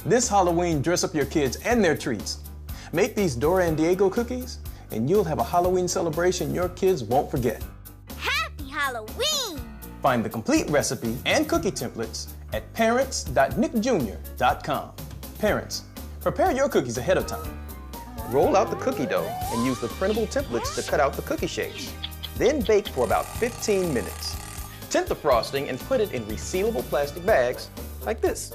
This Halloween, dress up your kids and their treats. Make these Dora and Diego cookies, and you'll have a Halloween celebration your kids won't forget. Happy Halloween! Find the complete recipe and cookie templates at parents.nickjr.com. Parents, prepare your cookies ahead of time. Roll out the cookie dough and use the printable templates to cut out the cookie shapes. Then bake for about 15 minutes. Tint the frosting and put it in resealable plastic bags like this.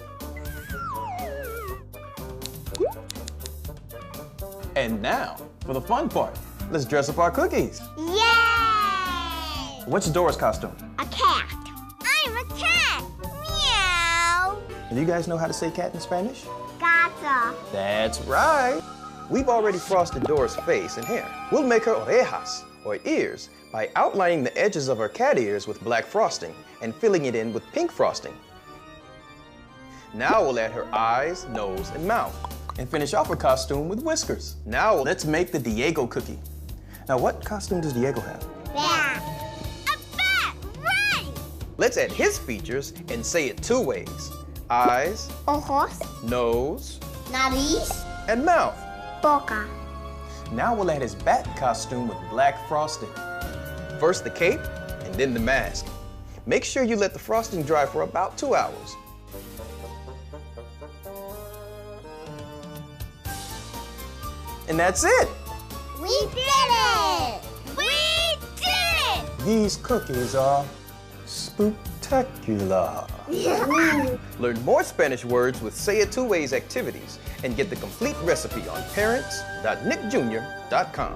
And now, for the fun part. Let's dress up our cookies. Yay! What's Dora's costume? A cat. I'm a cat. Meow. Do you guys know how to say cat in Spanish? Gata. That's right. We've already frosted Dora's face and hair. We'll make her orejas, or ears, by outlining the edges of her cat ears with black frosting and filling it in with pink frosting. Now we'll add her eyes, nose, and mouth, and finish off her costume with whiskers. Now let's make the Diego cookie. Now what costume does Diego have? Bat. A bat, right! Let's add his features and say it two ways. Eyes, Ojos. nose, Nariz. and mouth. Boca. Now we'll add his bat costume with black frosting. First the cape, and then the mask. Make sure you let the frosting dry for about 2 hours. And that's it! We did it! We did it! These cookies are spooktacular. Learn more Spanish words with Say It Two Ways activities and get the complete recipe on parents.nickjr.com.